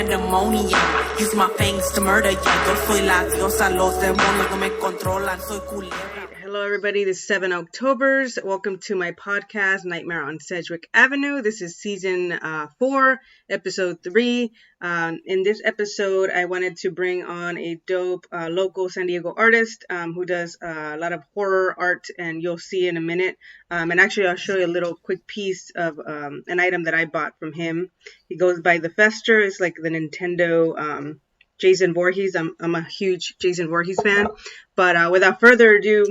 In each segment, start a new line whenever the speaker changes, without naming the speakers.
pandemonium. Use my fangs to murder you. Yo soy la diosa, los demonios no me controlan. Soy culebra.
Hello, everybody. This is Octoberz. Welcome to my podcast, Nightmare on Sedgwick Avenue. This is season 4, episode 3. In this episode, I wanted to bring on a dope local San Diego artist who does a lot of horror art, and you'll see in a minute. And actually, I'll show you a little quick piece of an item that I bought from him. He goes by the Fester. It's like the Nintendo Jason Voorhees. I'm a huge Jason Voorhees fan. But without further ado,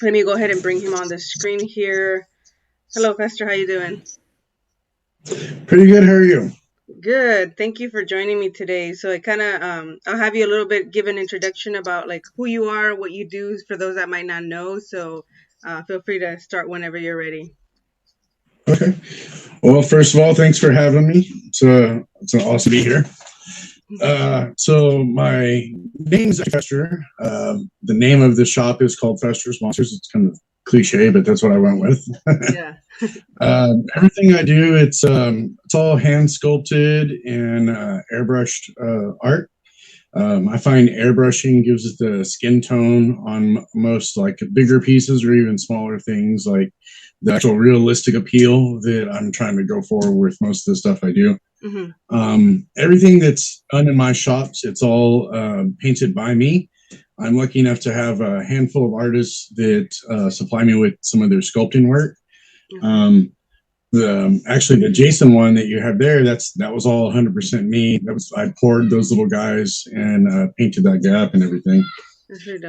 let me go ahead and bring him on the screen here. Hello, Fester. How you doing?
Pretty good. How are you?
Good. Thank you for joining me today. So I kind of, I'll have you a little bit give an introduction about like who you are, what you do for those that might not know. So feel free to start whenever you're ready.
Okay. Well, first of all, thanks for having me. It's awesome to be here. So my name is Fester. The name of the shop is called Festive Monsters. It's kind of cliche, but that's what I went with.
Yeah.
Everything I do, it's all hand sculpted and airbrushed art. I find airbrushing gives it the skin tone on most like bigger pieces or even smaller things, like the actual realistic appeal that I'm trying to go for with most of the stuff I do. Mm-hmm. Everything that's done in my shops, it's all painted by me. I'm lucky enough to have a handful of artists that supply me with some of their sculpting work. Mm-hmm. The Jason one that you have there, that was all 100% me. I poured those little guys and painted that gap and everything.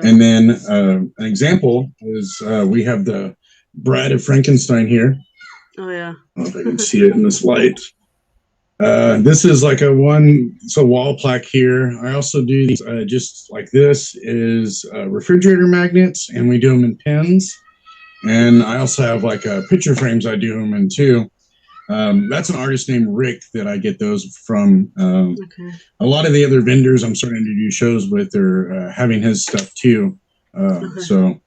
And then an example is we have the Bride of Frankenstein here.
Oh yeah.
I don't know if I can see it in this light. This is like it's a wall plaque here. I also do these just like this is refrigerator magnets, and we do them in pins. And I also have like picture frames I do them in too. That's an artist named Rick that I get those from. Okay. A lot of the other vendors I'm starting to do shows with are having his stuff too. Okay. So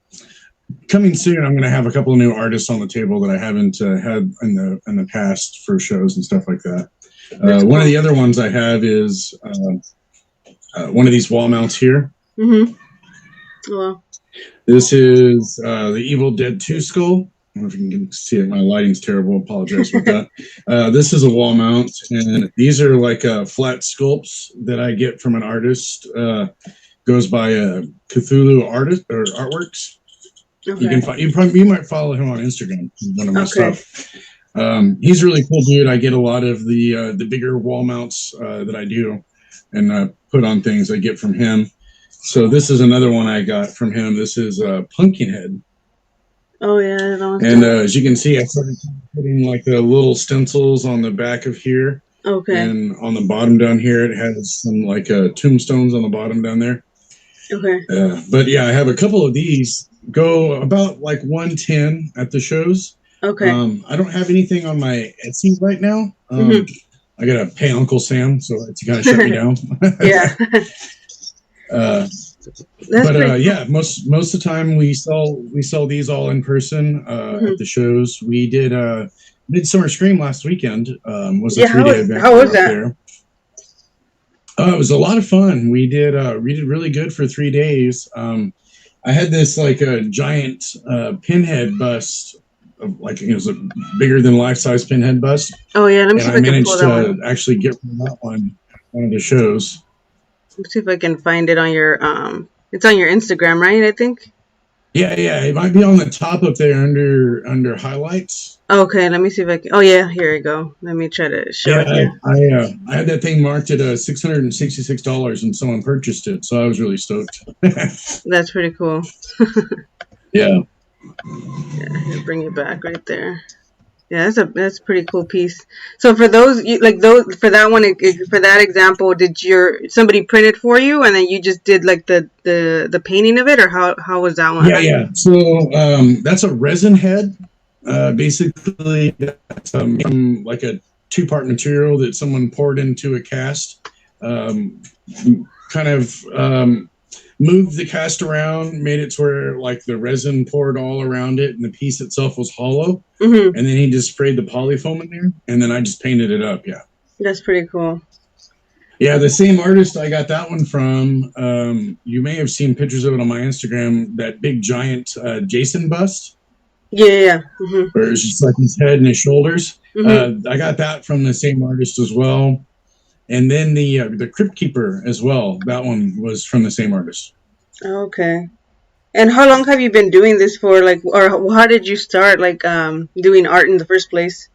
coming soon, I'm going to have a couple of new artists on the table that I haven't had in the past for shows and stuff like that. One of the other ones I have is one of these wall mounts here. Mm-hmm. Wow. This is the Evil Dead 2 skull. I don't know if you can see it. My lighting's terrible. Apologize for that. This is a wall mount, and these are like flat sculpts that I get from an artist. Goes by Cthulhu artist or artworks. Okay. You might follow him on Instagram. One of my stuff. He's a really cool dude. I get a lot of the bigger wall mounts that I do and put on things I get from him. So this is another one I got from him. This is Pumpkinhead.
Oh yeah.
And as you can see, I started putting like the little stencils on the back of here.
Okay.
And on the bottom down here, it has some like tombstones on the bottom down there.
Okay.
But yeah, I have a couple of these. Go about like 110 at the shows. Okay. I don't have anything on my Etsy right now. I gotta pay Uncle Sam, so Etsy kind of shut me down.
Yeah.
Yeah, most of the time we sell these all in person at the shows. We did Midsummer Scream last weekend. Was a 3-day event.
How was that?
There. It was a lot of fun. We did really good for 3 days. I had this like a giant pinhead bust. Like it was a bigger than life-size pinhead bust.
Oh yeah, let me see if I can pull that one.
I managed to actually get that one of the shows.
Let's see if I can find it on your it's on your Instagram, right? I think.
Yeah, it might be on the top up there under highlights.
Okay, let me see if I can. Oh yeah, here we go. Let me try to show it here.
I had that thing marked at $666, and someone purchased it, so I was really stoked.
That's pretty cool.
Yeah.
Yeah, bring it back right there. Yeah, that's a pretty cool piece. So for those for that one, for that example, did somebody print it for you and then you just did like the painting of it, or how was that one?
Yeah. So that's a resin head. Basically, that's like a 2-part material that someone poured into a cast. Moved the cast around, made it to where like the resin poured all around it and the piece itself was hollow. Mm-hmm. And then he just sprayed the polyfoam in there, and then I just painted it up. Yeah.
That's pretty cool.
Yeah, the same artist I got that one from. You may have seen pictures of it on my Instagram. That big giant Jason bust,
Yeah. Mm-hmm.
where it's just like his head and his shoulders.
Mm-hmm.
I got that from the same artist as well. And then the Crypt Keeper as well. That one was from the same artist.
Okay. And how long have you been doing this for? Like, or how did you start like doing art in the first place?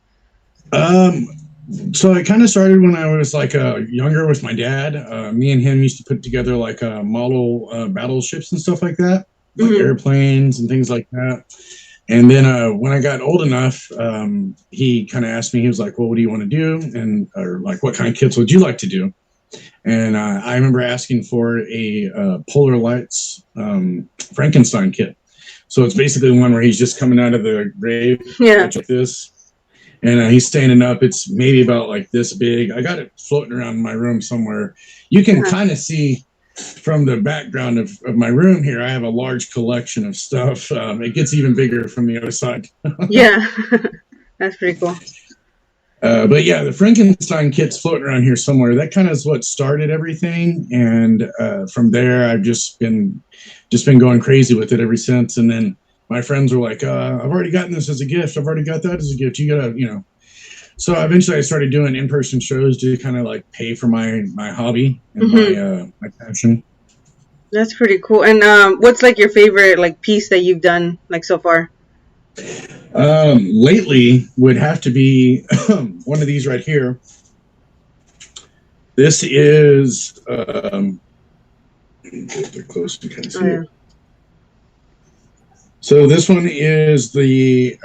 So I kind of started when I was like younger with my dad. Me and him used to put together like model battleships and stuff like that, like airplanes and things like that. And then when I got old enough, he kind of asked me, he was like, well, what do you want to do? And or like, what kind of kits would you like to do? And I remember asking for a Polar Lights Frankenstein kit. So it's basically one where he's just coming out of the grave like this. And he's standing up. It's maybe about like this big. I got it floating around in my room somewhere. You can kind of see from the background of my room here, I have a large collection of stuff. It gets even bigger from the other side.
Yeah, that's pretty cool.
But yeah, the Frankenstein kit's floating around here somewhere. That kind of is what started everything. And from there, I've just been going crazy with it ever since. And then my friends were like, I've already gotten this as a gift. I've already got that as a gift. You gotta, So eventually I started doing in-person shows to kind of like pay for my hobby and my passion.
That's pretty cool. And what's like your favorite like piece that you've done like so far?
Lately would have to be one of these right here. This is get close to kind of see it. So this one is the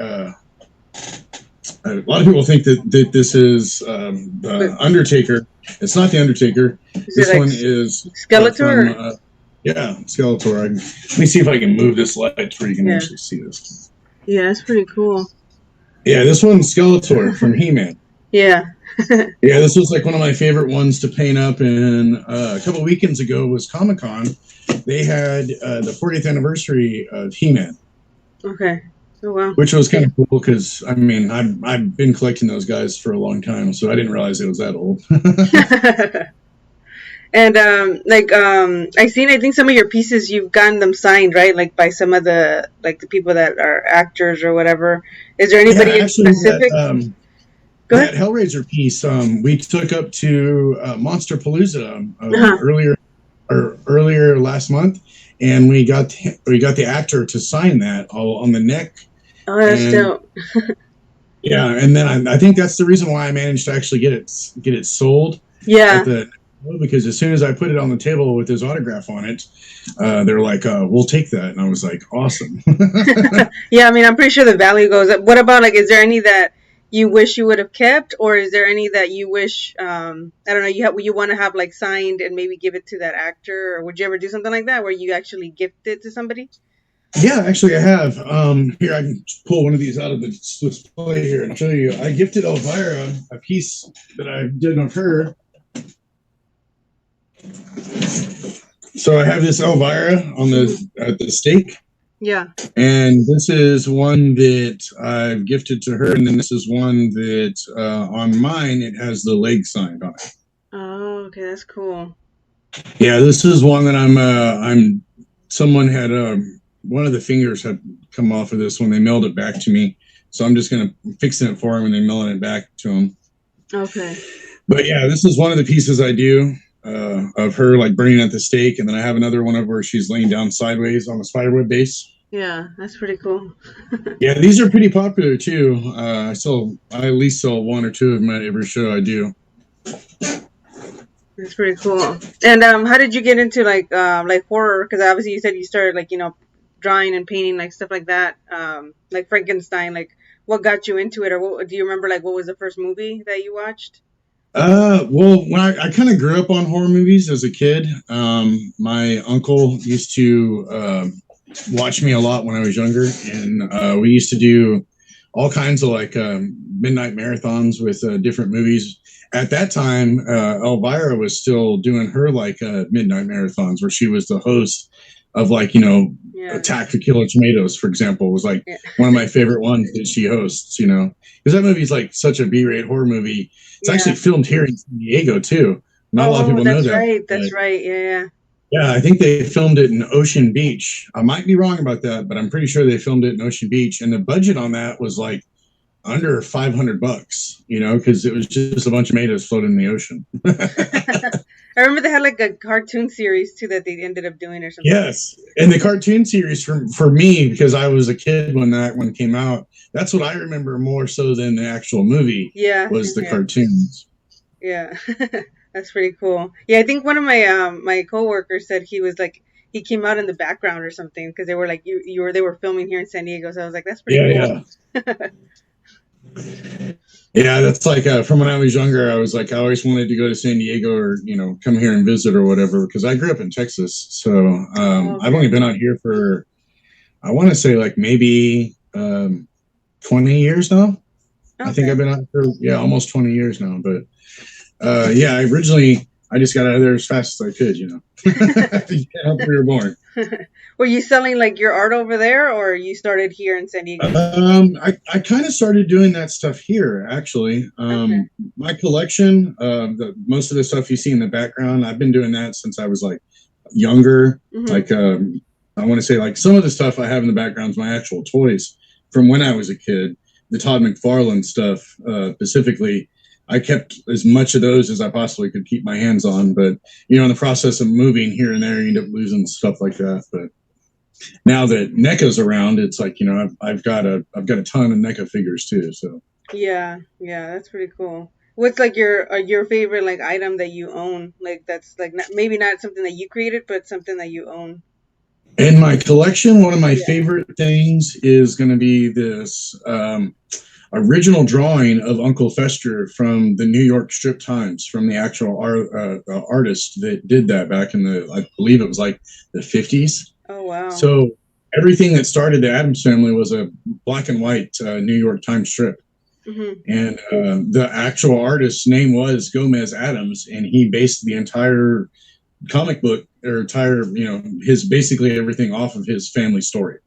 a lot of people think that this is the Undertaker. It's not the Undertaker. This like one is
Skeletor.
Skeletor. Let me see if I can move this light so you can actually see this.
Yeah, that's pretty cool.
Yeah, this one's Skeletor from He-Man.
Yeah.
Yeah, this was like one of my favorite ones to paint up. And a couple weekends ago was Comic-Con. They had the 40th anniversary of He-Man.
Okay. Oh, wow.
Which was kind of cool because, I mean, I've been collecting those guys for a long time, so I didn't realize it was that old.
And, I think some of your pieces, you've gotten them signed, right? Like, by some of the people that are actors or whatever. Is there anybody in specific?
That Hellraiser piece, we took up to Monsterpalooza earlier last month, and we got the actor to sign that all on the neck.
Oh, that's dope.
Yeah, and then I think that's the reason why I managed to actually get it sold.
Yeah.
Because as soon as I put it on the table with his autograph on it, they're like, we'll take that. And I was like, awesome.
Yeah, I mean, I'm pretty sure the value goes up. What about, like, is there any that you wish you would have kept? Or is there any that you wish, I don't know, you want to have, like, signed and maybe give it to that actor? Or would you ever do something like that where you actually gift it to somebody?
Yeah, actually I have. Here, I can pull one of these out of the display here and show you. I gifted Elvira a piece that I did of her. So I have this Elvira on the stake.
Yeah.
And this is one that I've gifted to her, and then this is one that on mine it has the leg signed on it.
Oh, okay, that's cool.
Yeah, this is one that someone had one of the fingers had come off of this when they mailed it back to me. So I'm just gonna fixing it for him and then mailing it back to him.
Okay.
But yeah, this is one of the pieces I do. Of her like burning at the stake, and then I have another one of where she's laying down sideways on the spiderweb base.
Yeah, that's pretty cool.
Yeah, these are pretty popular too. I at least sell one or two of them at every show I do.
That's pretty cool. And how did you get into like horror? Because obviously you said you started like drawing and painting like stuff like that, like Frankenstein. Like, what got you into it, or do you remember like what was the first movie that you watched?
Well, when I kind of grew up on horror movies as a kid. My uncle used to watch me a lot when I was younger, and we used to do all kinds of like midnight marathons with different movies. At that time, Elvira was still doing her like midnight marathons where she was the host of like Attack the Killer Tomatoes, for example, was like one of my favorite ones that she hosts. Because that movie's like such a B-rate horror movie. It's actually filmed here in San Diego too. Not a lot of
Oh,
people know
that's
that.
right. That's right. Yeah.
Yeah, I think they filmed it in Ocean Beach. I might be wrong about that, but I'm pretty sure they filmed it in Ocean Beach. And the budget on that was like under $500, because it was just a bunch of tomatoes floating in the ocean.
I remember they had like a cartoon series too that they ended up doing or something.
Yes, and the cartoon series for me, because I was a kid when that one came out, that's what I remember more so than the actual movie.
Yeah,
was the cartoons.
Yeah, that's pretty cool. Yeah, I think one of my coworkers said he was like he came out in the background or something because they were like they were filming here in San Diego. So I was like, that's pretty cool.
Yeah. Yeah, that's like from when I was younger, I was like, I always wanted to go to San Diego or, come here and visit or whatever, because I grew up in Texas. So I've only been out here for, I want to say like maybe 20 years now. Okay. I think I've been out for, almost 20 years now. But I just got out of there as fast as I could, After we were born.
Were you selling like your art over there, or you started here in San Diego?
I kind of started doing that stuff here, actually. My collection, most of the stuff you see in the background, I've been doing that since I was like younger. Mm-hmm. Like I want to say like some of the stuff I have in the background is my actual toys from when I was a kid. The Todd McFarlane stuff, specifically. I kept as much of those as I possibly could keep my hands on, but in the process of moving here and there, you end up losing stuff like that. But now that NECA's around, it's like I've got a ton of NECA figures too. So
yeah, that's pretty cool. What's like your favorite like item that you own? Like that's like maybe not something that you created, but something that you own.
In my collection, one of my favorite things is going to be this original drawing of Uncle Fester from the New York Strip Times, from the actual artist that did that back in I believe it was like the 50s.
Oh, wow.
So everything that started the Addams Family was a black and white New York Times strip. Mm-hmm. And the actual artist's name was Gomez Addams, and he based the entire comic book or his basically everything off of his family story.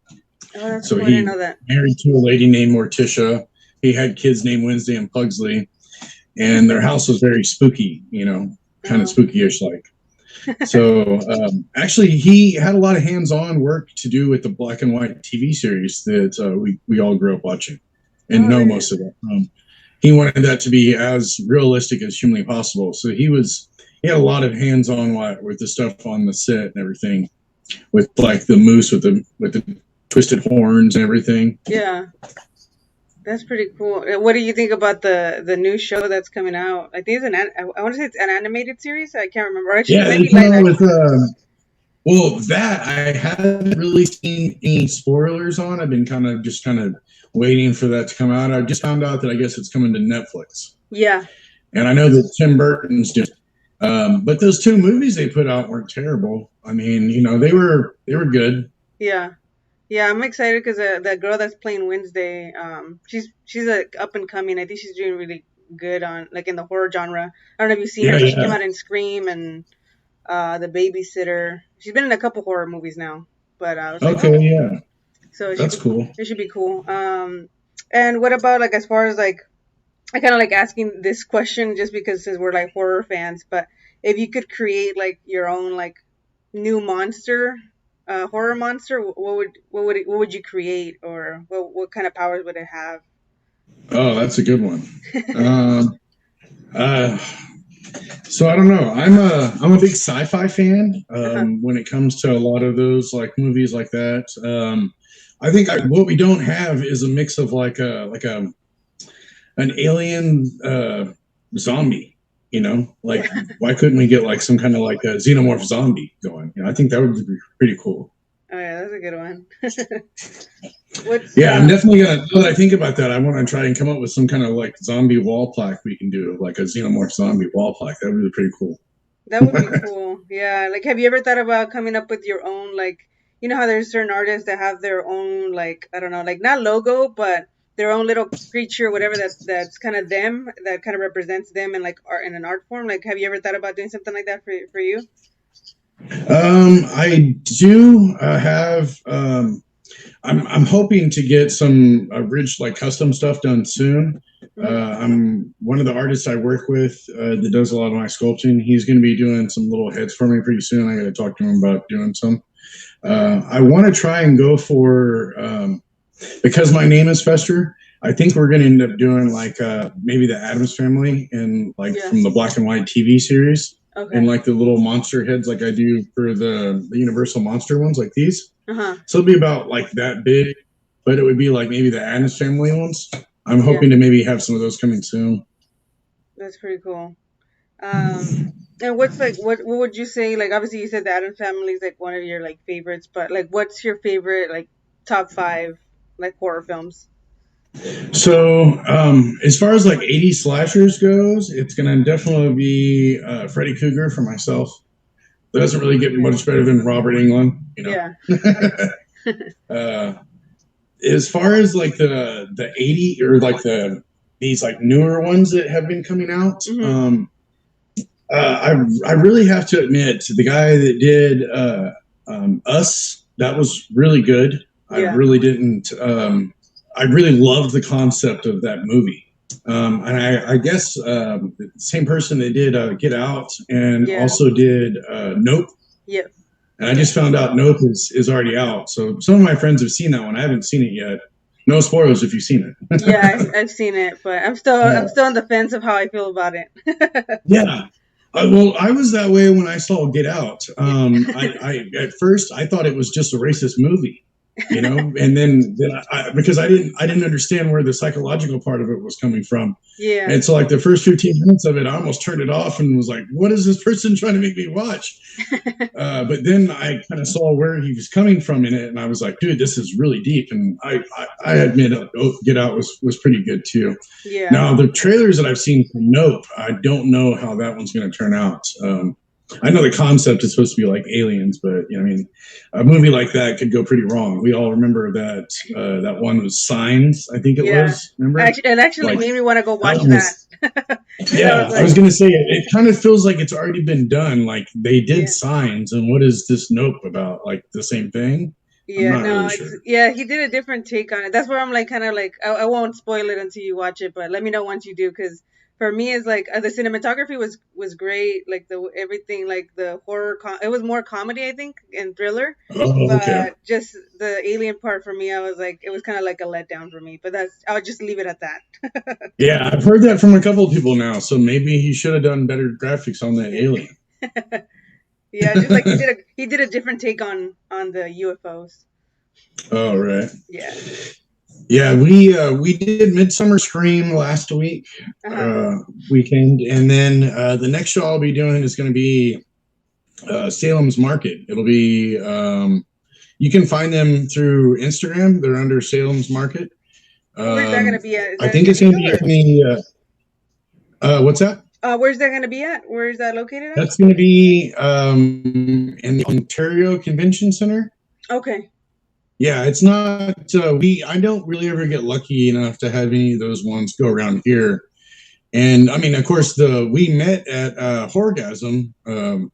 Oh, that's
so
cool.
he
I didn't know that.
Married to a lady named Morticia. He had kids named Wednesday and Pugsley, and their house was very spooky, kind of spooky-ish like. So actually, he had a lot of hands-on work to do with the black and white TV series that we all grew up watching and know most of that. He wanted that to be as realistic as humanly possible. So he had a lot of hands-on with the stuff on the set and everything, with like the moose with the twisted horns and everything.
Yeah. That's pretty cool. What do you think about the new show that's coming out? I think I want to say it's an animated series. I can't remember. Actually,
that I haven't really seen any spoilers on. I've been kind of waiting for that to come out. I just found out that I guess it's coming to Netflix.
Yeah. And
I know that Tim Burton's doing. But those two movies they put out weren't terrible. I mean, they were good.
Yeah. Yeah, I'm excited because that girl that's playing Wednesday, she's like up and coming. I think she's doing really good on like in the horror genre. I don't know if you've seen her. She came out in Scream and The Babysitter. She's been in a couple horror movies now. But I was like, so that's cool. It should be cool. And what about like as far as like, I kind of like asking this question just because since we're like horror fans. But if you could create like your own like new monster. Horror monster, what would you create, or what kind of powers would it have?
Oh, that's a good one. So I don't know. I'm a big sci-fi fan. When it comes to a lot of those like movies like that, I think what we don't have is a mix of like an alien zombie. Like why couldn't we get like some kind of like a xenomorph zombie going? I think that would be pretty cool.
Oh yeah, that's a good one.
I'm definitely gonna. When I think about that, I want to try and come up with some kind of like zombie wall plaque we can do, like a xenomorph zombie wall plaque. That would be pretty cool.
That would be cool. Yeah, like have you ever thought about coming up with your own like how there's certain artists that have their own like I don't know like not logo but their own little creature, whatever that's kind of them, that kind of represents them in like art in an art form. Like, have you ever thought about doing something like that for you?
I do have. I'm hoping to get some rich like custom stuff done soon. I'm one of the artists I work with that does a lot of my sculpting. He's going to be doing some little heads for me pretty soon. I got to talk to him about doing some. I want to try and go for because my name is Fester. I think we're going to end up doing like maybe the Addams Family and like from the black and white TV series, and like the little monster heads like I do for the Universal Monster ones like these. So it'll be about like that big, but it would be like maybe the Addams Family ones. I'm hoping to maybe have some of those coming soon.
That's pretty cool. And what's like what would you say, like obviously you said the Addams Family is like one of your like favorites, but like what's your favorite like top 5 like horror films?
So as far as like 80s slashers goes, it's gonna definitely be Freddy Krueger for myself. It doesn't really get much better than Robert Englund, you know. As far as like the 80 or like these like newer ones that have been coming out, I really have to admit the guy that did Us, that was really good. I really didn't. I really loved the concept of that movie. And I guess the same person that did Get Out and also did Nope.
Yep.
And I just found out Nope is already out. So some of my friends have seen that one. I haven't seen it yet. No spoilers if you've seen it.
Yeah, I've seen it, but I'm still on the fence of how I feel about it.
Yeah. Well, I was that way when I saw Get Out. I at first I thought it was just a racist movie. You know, and then because I didn't understand where the psychological part of it was coming from. Yeah. And so like the first 15 minutes of it, I almost turned it off and was like, what is this person trying to make me watch? But then I kind of saw where he was coming from in it. And I was like, dude, this is really deep. And I admit Get Out was pretty good too. Yeah. Now the trailers that I've seen from Nope, I don't know how that one's going to turn out. I know the concept is supposed to be like aliens, but you know, I mean, a movie like that could go pretty wrong. We all remember that that one was Signs, I think it was. Remember?
It actually like, made me want to go watch that.
Yeah, I was going to say it kind of feels like it's already been done. Like they did Signs, and what is this Nope about? Like the same thing?
Yeah, no, really sure. He did a different take on it. That's where I'm like, kind of like, I won't spoil it until you watch it, but let me know once you do, because for me, it's like the cinematography was great. Like everything, like the horror, it was more comedy, I think, and thriller. But just the alien part for me, I was like, it was kind of like a letdown for me. But I'll just leave it at that. Yeah,
I've heard that from a couple of people now. So maybe he should have done better graphics on that alien.
Yeah, just like he did a different take on the UFOs.
Oh right.
Yeah.
Yeah, we did Midsummer Scream last week, weekend, and then the next show I'll be doing is going to be Salem's Market. It'll be you can find them through Instagram. They're under Salem's Market.
Where's that going to be at?
I think it's going to be in the. What's that?
Where's that going to be at? Where is that located at?
That's going to be in the Ontario Convention Center.
Okay.
Yeah, it's not. I don't really ever get lucky enough to have any of those ones go around here. And I mean, of course, we met at Horgasm,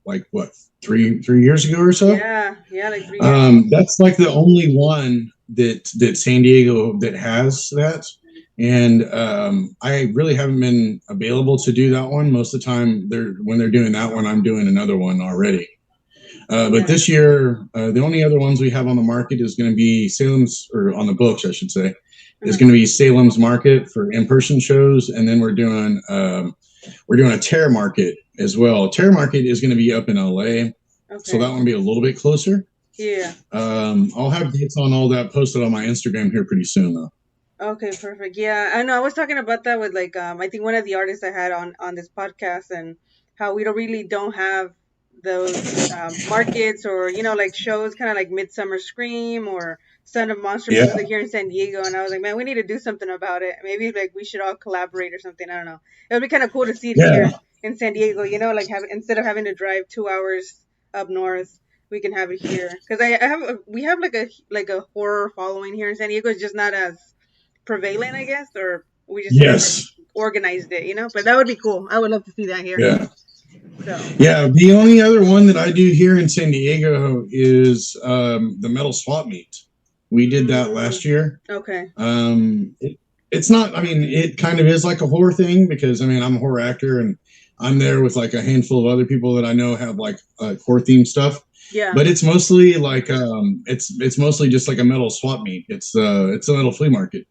like what, three years ago or so.
Yeah, like 3 years.
That's like the only one that San Diego that has that. And I really haven't been available to do that one. Most of the time, when they're doing that one, I'm doing another one already. But this year, the only other ones we have on the market is going to be or on the books, I should say, is going to be Salem's Market for in-person shows, and then we're doing a Terror Market as well. Terror Market is going to be up in LA, so that one will be a little bit closer.
Yeah.
I'll have dates on all that posted on my Instagram here pretty soon, though.
Okay, perfect. Yeah, I know. I was talking about that with like I think one of the artists I had on this podcast, and how we don't have those markets or like shows, kind of like Midsummer Scream or Son of Monsters like here in San Diego. And I was like, man, we need to do something about it. Maybe like we should all collaborate or something. I don't know. It would be kind of cool to see it here in San Diego. Like instead of having to drive 2 hours up north, we can have it here. Because we have like a horror following here in San Diego. It's just not as prevalent, I guess, or we just organized it. But that would be cool. I would love to see that here.
Yeah. So. Yeah, the only other one that I do here in San Diego is the Metal Swap Meet. We did that last year.
Okay.
It's not, I mean, it kind of is like a horror thing because, I mean, I'm a horror actor and I'm there with like a handful of other people that I know have like horror themed stuff.
Yeah.
But it's mostly like, it's mostly just like a metal swap meet. It's a metal flea market,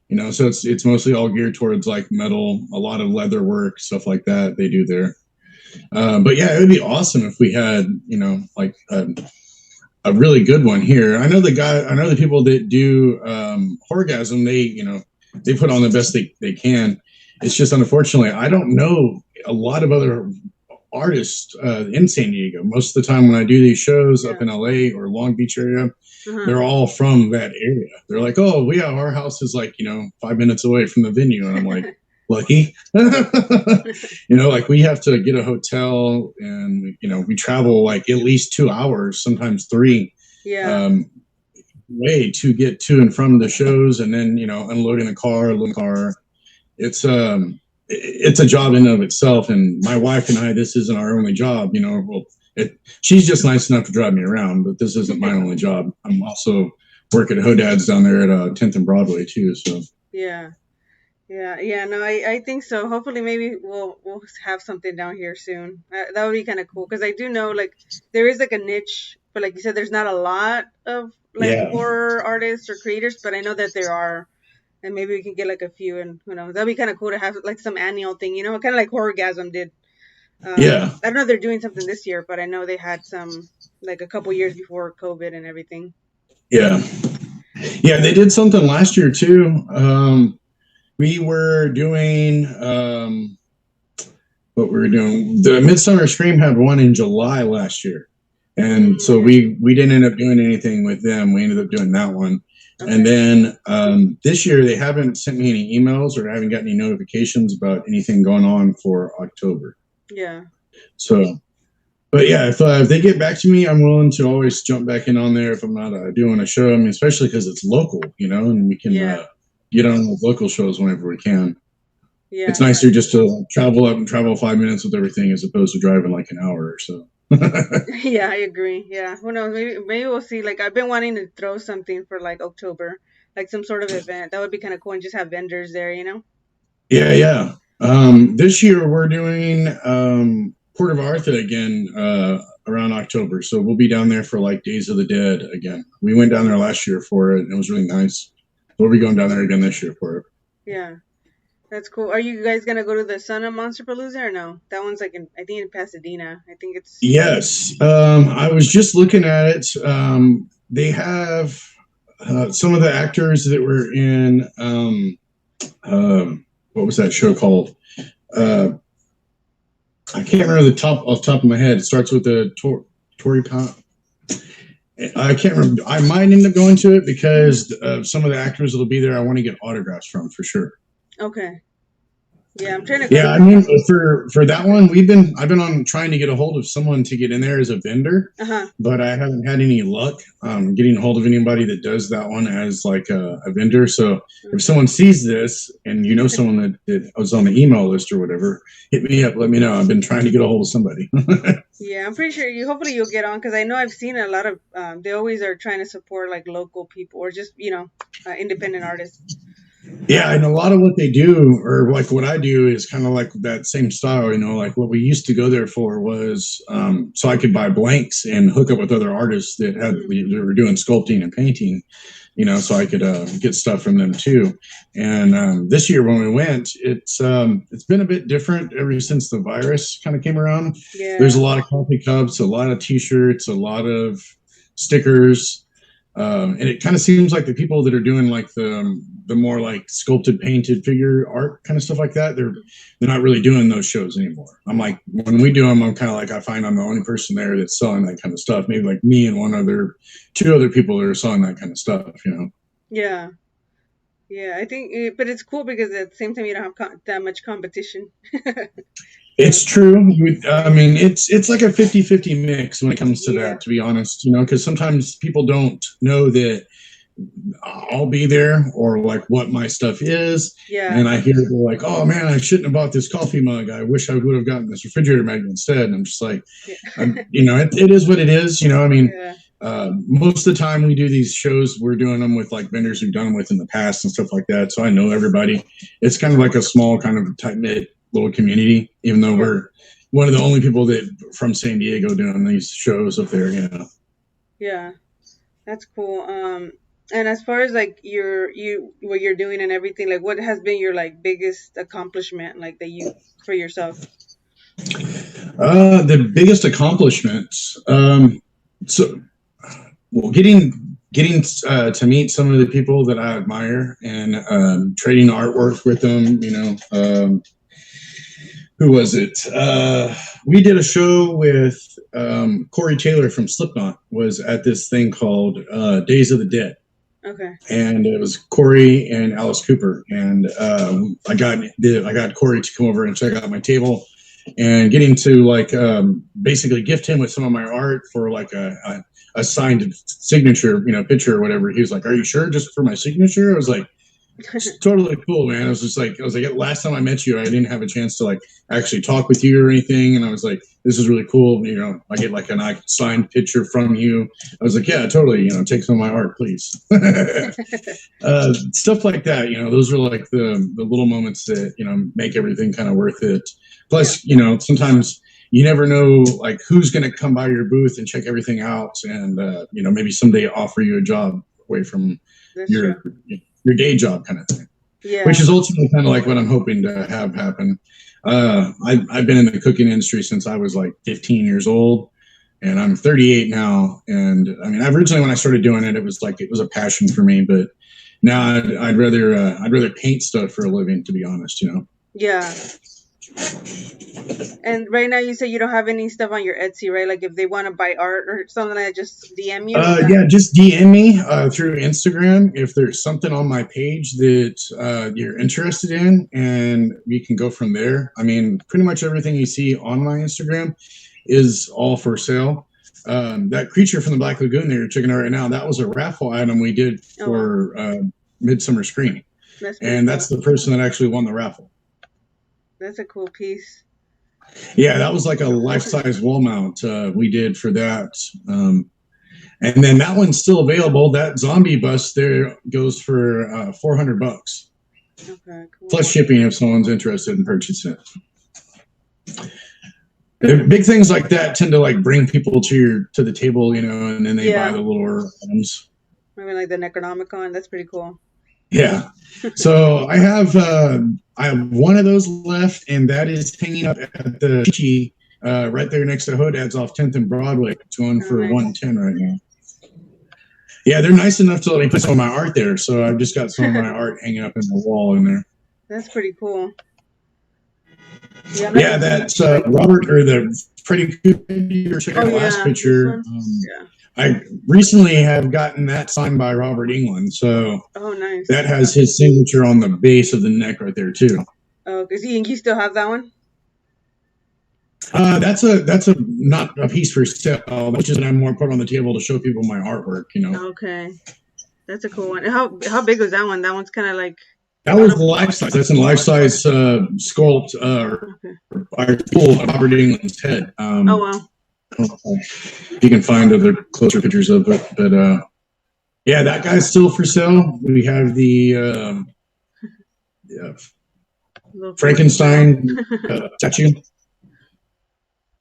you know, so it's mostly all geared towards like metal, a lot of leather work, stuff like that they do there. But yeah, it would be awesome if we had, you know, like a really good one here. I know the people that do Horgasm, they put on the best they can. It's just, unfortunately, I don't know a lot of other artists in San Diego. Most of the time when I do these shows up in LA or Long Beach area, they're all from that area. They're like, oh, yeah, our house is like, 5 minutes away from the venue. And I'm like, lucky. Like we have to get a hotel and, we travel like at least 2 hours, sometimes 3.
Yeah.
Way to get to and from the shows, and then unloading the car, loading the car. It's a job in and of itself. And my wife and I, this isn't our only job. She's just nice enough to drive me around, but this isn't my only job. I'm also work at Hodad's down there at 10th and Broadway too. So
yeah. No, I think so. Hopefully, maybe we'll have something down here soon. That would be kind of cool because I do know like there is like a niche, but like you said, there's not a lot of like horror artists or creators, but I know that there are, and maybe we can get like a few, and that'd be kind of cool to have like some annual thing, kind of like Horrorgasm did. I don't know if they're doing something this year, but I know they had some like a couple years before COVID and everything.
Yeah, they did something last year too. We were doing what we were doing. The Midsummer Scream had one in July last year. And so we didn't end up doing anything with them. We ended up doing that one. Okay. And then this year they haven't sent me any emails or I haven't gotten any notifications about anything going on for October.
Yeah.
So, but yeah, if they get back to me, I'm willing to always jump back in on there if I'm not doing a show. I mean, especially because it's local, and we can get on with local shows whenever we can. Yeah. It's nicer just to travel up and travel 5 minutes with everything as opposed to driving like an hour or so.
Yeah, I agree. Yeah, who knows? Maybe we'll see. Like, I've been wanting to throw something for like October, like some sort of event. That would be kind of cool, and just have vendors there,
Yeah. This year we're doing Port of Arthur again around October, so we'll be down there for like Days of the Dead again. We went down there last year for it, and it was really nice. We'll be going down there again this year for it.
Yeah. That's cool. Are you guys gonna go to the Son of Monsterpalooza or no? That one's like I think in Pasadena. I think it's.
Yes, I was just looking at it. They have some of the actors that were in what was that show called? I can't remember off the top of my head. It starts with the Tory Pound. I can't remember. I might end up going to it because some of the actors that'll be there. I want to get autographs from for sure.
Okay. Yeah, I'm trying to.
Yeah, I mean, for that one, I've been on trying to get a hold of someone to get in there as a vendor, but I haven't had any luck getting a hold of anybody that does that one as like a vendor. So if someone sees this and someone that was on the email list or whatever, hit me up. Let me know. I've been trying to get a hold of somebody.
Yeah, I'm pretty sure hopefully you'll get on because I know I've seen a lot of. They always are trying to support like local people or just independent artists.
Yeah, and a lot of what they do, or like what I do, is kind of like that same style. Like what we used to go there for was so I could buy blanks and hook up with other artists that were doing sculpting and painting. So I could get stuff from them too. And this year when we went, it's been a bit different ever since the virus kind of came around. Yeah. There's a lot of coffee cups, a lot of T-shirts, a lot of stickers. And it kind of seems like the people that are doing like the more like sculpted, painted figure art kind of stuff like that, they're not really doing those shows anymore. I'm like, when we do them, I'm kind of like, I find I'm the only person there that's selling that kind of stuff. Maybe like me and two other people that are selling that kind of stuff,
Yeah. Yeah, I think, but it's cool because at the same time, you don't have that much competition.
It's true. I mean, it's like a 50-50 mix when it comes to that, to be honest, because sometimes people don't know that I'll be there or like what my stuff is. Yeah. And I hear they're like, oh man, I shouldn't have bought this coffee mug. I wish I would have gotten this refrigerator magnet instead. And I'm just like, it is what it is. I mean, Most of the time we do these shows, we're doing them with like vendors we've done them with in the past and stuff like that. So I know everybody. It's kind of like a small kind of tight knit little community, even though we're one of the only people that from San Diego doing these shows up there, you know.
Yeah, that's cool. And as far as like what you're doing and everything, like what has been your like biggest accomplishment, like that you for yourself?
The biggest accomplishments. Well, getting to meet some of the people that I admire and trading artwork with them, you know. Who was it? We did a show with Corey Taylor from Slipknot was at this thing called Days of the Dead.
Okay.
And it was Corey and Alice Cooper, and I got Corey to come over and check out my table, and getting to like basically gift him with some of my art for like a signed signature, you know, picture or whatever. He was like, "Are you sure? Just for my signature?" I was like, "It's totally cool, man." I was like, last time I met you, I didn't have a chance to like actually talk with you or anything, and I was like, this is really cool. You know, I get like a signed picture from you. I was like, yeah, totally. You know, take some of my art, please. Stuff like that. You know, those are like the little moments that, you know, make everything kind of worth it. Plus, you know, sometimes you never know like who's going to come by your booth and check everything out, and you know, maybe someday offer you a job away from your day job kind of thing. Yeah. Which is ultimately kind of like what I'm hoping to have happen. I've been in the cooking industry since I was like 15 years old, and I'm 38 now. And I mean, originally when I started doing it, it was a passion for me, but now I'd rather paint stuff for a living, to be honest, you know?
Yeah. And right now you say you don't have any stuff on your Etsy, right? Like if they want to buy art or something like that, just DM you?
Yeah, just DM me through Instagram if there's something on my page that you're interested in, and we can go from there. I mean, pretty much everything you see on my Instagram is all for sale. That creature from the Black Lagoon that you're checking out right now, that was a raffle item we did for Midsummer Screening. That's the person that actually won the raffle.
That's a cool piece.
Yeah, that was like a life-size wall mount we did for that. And then that one's still available. That zombie bust there goes for $400.
Okay, cool.
Plus shipping if someone's interested in purchasing it. Big things like that tend to like bring people to the table, you know, and then they buy the little items.
Maybe like the Necronomicon. That's pretty cool.
Yeah. So I have one of those left, and that is hanging up at the Chi right there next to Hodad's off 10th and Broadway. It's going for $110 right now. Yeah, they're nice enough to let me put some of my art there. So I've just got some of my art hanging up in the wall in there.
That's pretty cool.
Yeah, that's Robert or the Freddie Cooper. Check out the last picture. I recently have gotten that signed by Robert England, so
nice.
That has his signature on the base of the neck right there too.
Oh, does you still have that one?
That's a not a piece for sale, which is I'm more put on the table to show people my artwork, you know.
Okay, that's a cool one. How big was that one? That one's kind of like.
That was life size. That's a life size sculpt by Robert England's head.
Oh wow.
If you can find other closer pictures of it, but yeah, that guy's still for sale. We have the Frankenstein statue.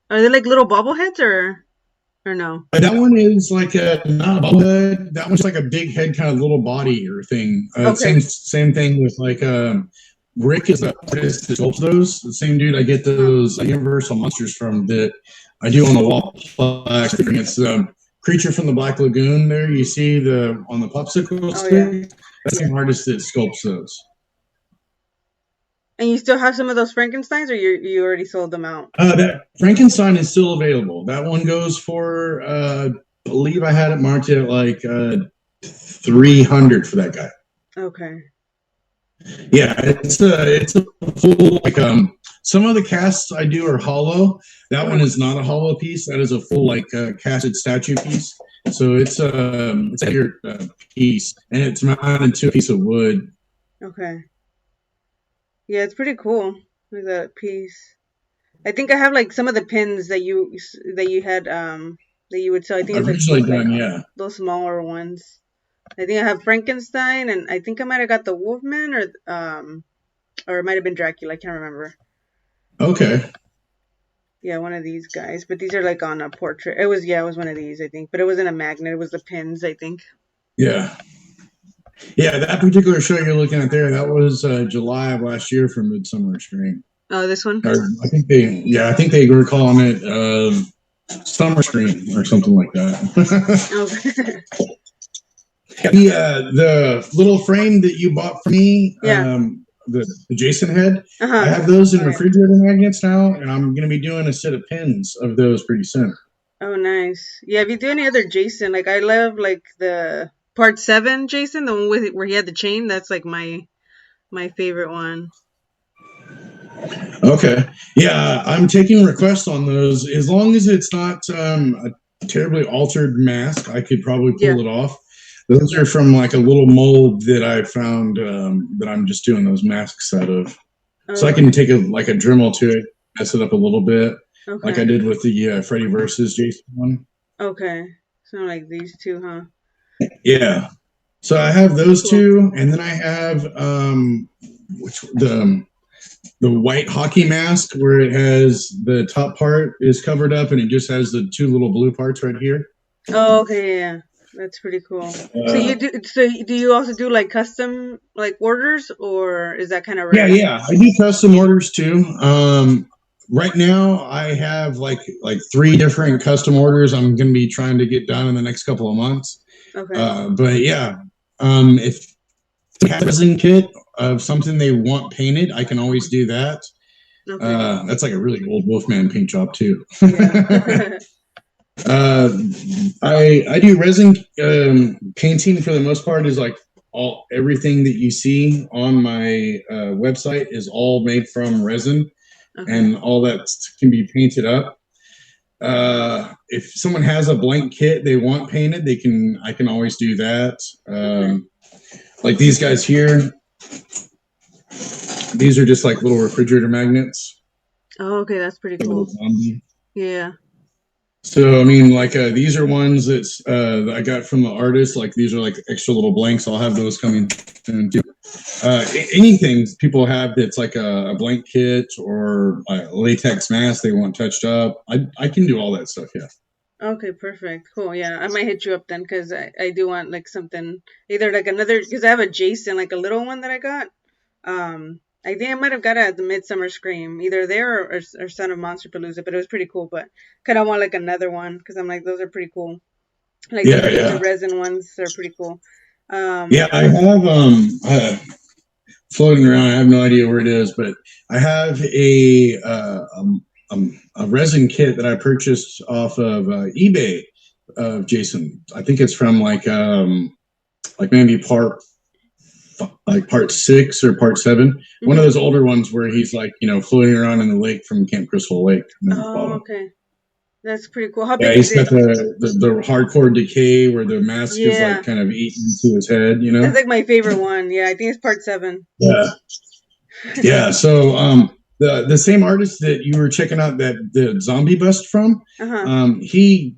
Are they like little bobbleheads or no?
That one is like not a bobblehead. That one's like a big head, kind of little body or thing. Same thing with like Rick is the artist that sculpts those. The same dude I get those Universal Monsters from that I do on the wall plaque. It's Creature from the Black Lagoon. There you see on the popsicle stick. Yeah. That's the artist that sculpts those.
And you still have some of those Frankensteins, or you already sold them out?
That Frankenstein is still available. That one goes for I believe I had it marked at like $300 for that guy.
Okay.
Yeah, it's a full like some of the casts I do are hollow. That one is not a hollow piece. That is a full like casted statue piece. So it's a bigger piece, and it's mounted to a piece of wood.
Okay. Yeah, it's pretty cool. Look at that piece. I think I have like some of the pins that you had that you would sell. I think
I've
it's
usually
like
done, yeah.
those smaller ones. I think I have Frankenstein, and I think I might have got the Wolfman, or it might have been Dracula. I can't remember.
Okay.
Yeah, one of these guys. But these are like on a portrait. It was one of these, I think. But it wasn't a magnet. It was the pins, I think.
Yeah. Yeah, that particular show you're looking at there, that was July of last year for Midsummer Scream.
Oh, this one?
Or I think they were calling it Summer Scream or something like that.
Oh.
The little frame that you bought for me,
Yeah.
the Jason head,
Uh-huh.
I have those in refrigerator magnets now, and I'm going to be doing a set of pins of those pretty soon.
Oh, nice. Yeah, if you do any other Jason, like I love like the Part 7 Jason, the one where he had the chain. That's like my favorite one.
Okay. Yeah, I'm taking requests on those. As long as it's not a terribly altered mask, I could probably pull it off. Those are from like a little mold that I found that I'm just doing those masks out of. So I can take a Dremel to it, mess it up a little bit, like I did with the Freddy versus Jason one.
Okay. So like these two, huh?
Yeah. So I have those two, and then I have the white hockey mask where it has the top part is covered up and it just has the two little blue parts right here.
Oh, okay, yeah. That's pretty cool. So do you also do like custom like orders, or is that kind of rare?
Yeah, I do custom orders too. Right now I have like 3 different custom orders I'm going to be trying to get done in the next couple of months.
Okay.
But yeah, if they have a resin kit of something they want painted, I can always do that. Okay. That's like a really old Wolfman paint job too. Yeah. I do resin painting for the most part. Is like everything that you see on my website is all made from resin, and all that can be painted up. If someone has a blank kit they want painted, I can always do that. Like these guys here, these are just like little refrigerator magnets.
Oh, okay, that's pretty cool. Yeah.
So I mean, like these are ones that I got from the artist. Like these are like extra little blanks. I'll have those coming soon too. Anything people have that's like a blank kit or a latex mask they want touched up, I can do all that stuff. Yeah.
Okay, perfect. Cool. Yeah, I might hit you up then because I do want like something, either like another, because I have a Jason, like a little one that I got. I think I might have got it at the Midsummer Scream, either there or Son of Monsterpalooza, but it was pretty cool. But kind of want like another one because I'm like, those are pretty cool. Like the resin ones are pretty cool.
Yeah, I have floating around. I have no idea where it is, but I have a resin kit that I purchased off of eBay of Jason. I think it's from like maybe part 6 or part 7. Mm-hmm. One of those older ones where he's like, floating around in the lake from Camp Crystal Lake.
Oh, okay. That's pretty cool. How big
he's got the hardcore decay where the mask is like kind of eaten into his head,
That's like my favorite one. Yeah, I think it's part 7.
Yeah. Yeah. So the same artist that you were checking out the zombie bust from, he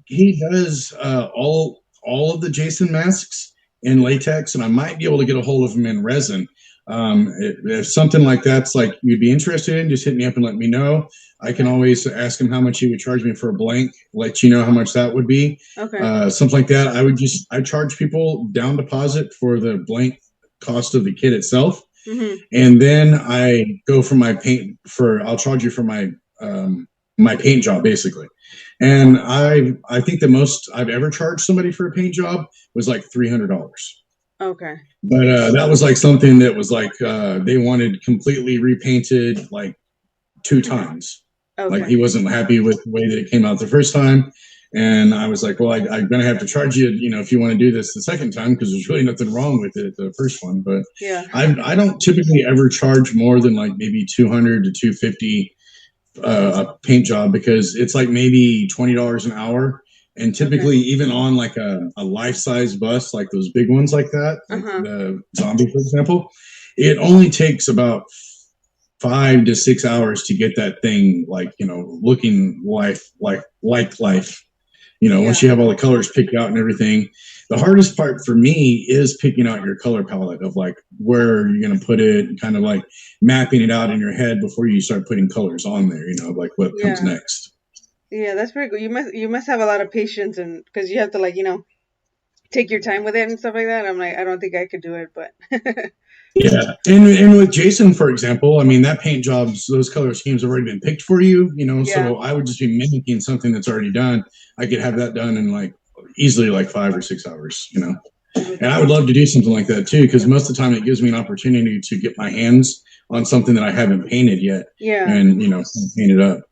does all of the Jason masks in latex, and I might be able to get a hold of him in resin. If something like that's like you'd be interested in, just hit me up and let me know. I can always ask him how much he would charge me for a blank, let you know how much that would be. Okay. Something like that. I charge people down deposit for the blank cost of the kit itself. Mm-hmm. And then I go for my paint I'll charge you for my my paint job basically. And I think the most I've ever charged somebody for a paint job was like $300.
Okay.
But that was like something that was like they wanted completely repainted like 2 times. Okay. Like he wasn't happy with the way that it came out the first time. And I was like, well, I'm going to have to charge you, if you want to do this the second time, because there's really nothing wrong with it, the first one. But yeah, I don't typically ever charge more than like maybe $200 to $250 a paint job, because it's like maybe $20 an hour. And typically, even on like a life-size bust, like those big ones like that, like the zombie, for example, it only takes about 5 to 6 hours to get that thing like, looking like life. Once you have all the colors picked out and everything. The hardest part for me is picking out your color palette of like where you're going to put it, and kind of like mapping it out in your head before you start putting colors on there, like what comes next.
Yeah, that's pretty good. You must have a lot of patience, and because you have to take your time with it and stuff like that. I'm like, I don't think I could do it, but
yeah. And with Jason, for example, I mean, that paint jobs, those color schemes have already been picked for you, so I would just be mimicking something that's already done. I could have that done in easily 5 or 6 hours, And I would love to do something like that too, because most of the time it gives me an opportunity to get my hands on something that I haven't painted yet.
Yeah.
And, paint it up.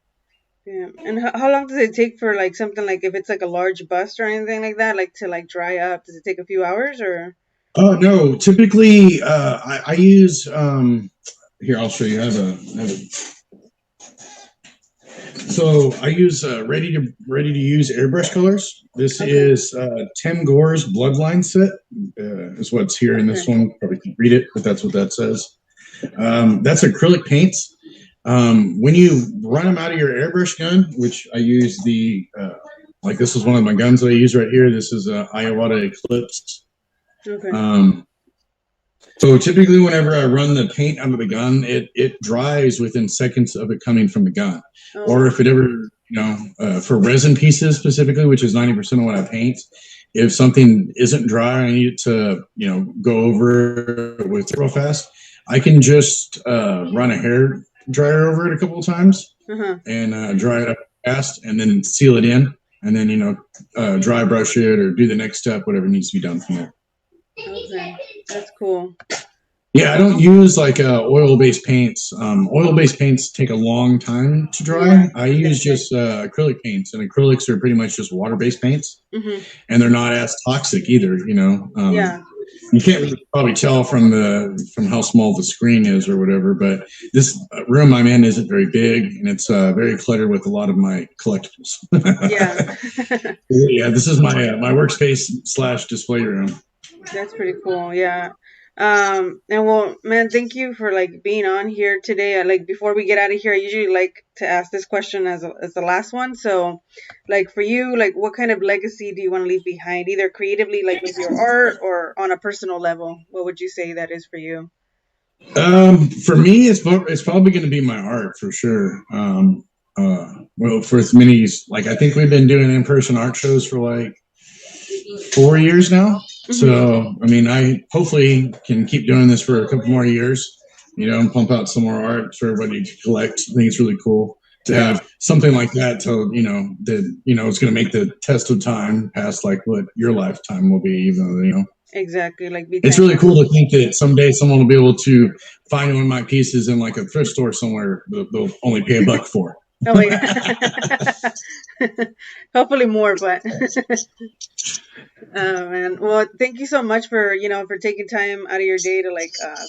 Yeah. And how long does it take for something if it's a large bust or anything like that, to dry up? Does it take a few hours or?
Oh no! Typically, I use here. I'll show you. I have a. So I use ready to use airbrush colors. This is Tim Gore's Bloodline set. Is what's here in this one. Probably can't read it, but that's what that says. That's acrylic paints. When you run them out of your airbrush gun, which I use this is one of my guns that I use right here. This is a Iowata Eclipse. Okay. So typically whenever I run the paint out of the gun, it dries within seconds of it coming from the gun. Oh. Or if it ever, for resin pieces specifically, which is 90% of what I paint, if something isn't dry, I need it to, go over it with real fast. I can just run a hair dryer over it a couple of times and dry it up fast and then seal it in and then, dry brush it or do the next step, whatever needs to be done from there.
Okay, that's cool.
Yeah, I don't use oil-based paints. Oil-based paints take a long time to dry. I use just acrylic paints, and acrylics are pretty much just water-based paints, and they're not as toxic either. You can't really probably tell from how small the screen is or whatever, but this room I'm in isn't very big, and it's very cluttered with a lot of my collectibles.
Yeah.
Yeah, this is my workspace / display room.
That's pretty cool. Yeah. And well, man, thank you for being on here today. Before we get out of here, I usually like to ask this question as the last one. So, for you, what kind of legacy do you want to leave behind, either creatively, with your art, or on a personal level? What would you say that is for you?
For me, it's probably going to be my art for sure. Well, for as many, I think we've been doing in-person art shows for 4 years now. So, I mean, I hopefully can keep doing this for a couple more years, and pump out some more art for everybody to collect. I think it's really cool to have something like that to, it's going to make the test of time past what your lifetime will be, even though,
Exactly.
It's really cool to think that someday someone will be able to find one of my pieces in a thrift store somewhere they'll only pay $1 for.
Oh, yeah. Hopefully more, but oh man. Well, thank you so much for taking time out of your day to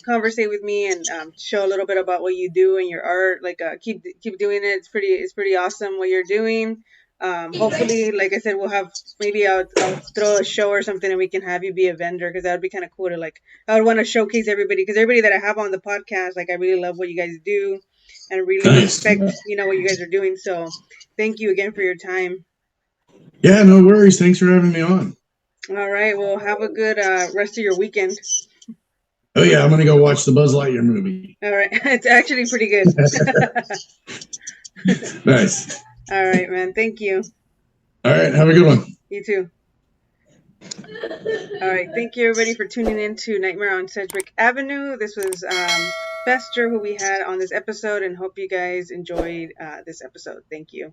conversate with me and show a little bit about what you do and your art. Keep doing it. It's pretty awesome what you're doing. Hopefully, like I said, we'll have I'll throw a show or something and we can have you be a vendor, because that would be kind of cool to I would want to showcase everybody, because everybody that I have on the podcast, I really love what you guys do and really respect what you guys are doing. So thank you again for your time.
Yeah, no worries. Thanks for having me on.
All right. Well, have a good rest of your weekend.
Oh, yeah. I'm going to go watch the Buzz Lightyear movie.
All right. It's actually pretty good.
Nice.
All right, man. Thank you.
All right. Have a good one.
You too. All right. Thank you, everybody, for tuning in to Nightmare on Sedgwick Avenue. This was Fester, who we had on this episode, and hope you guys enjoyed this episode. Thank you.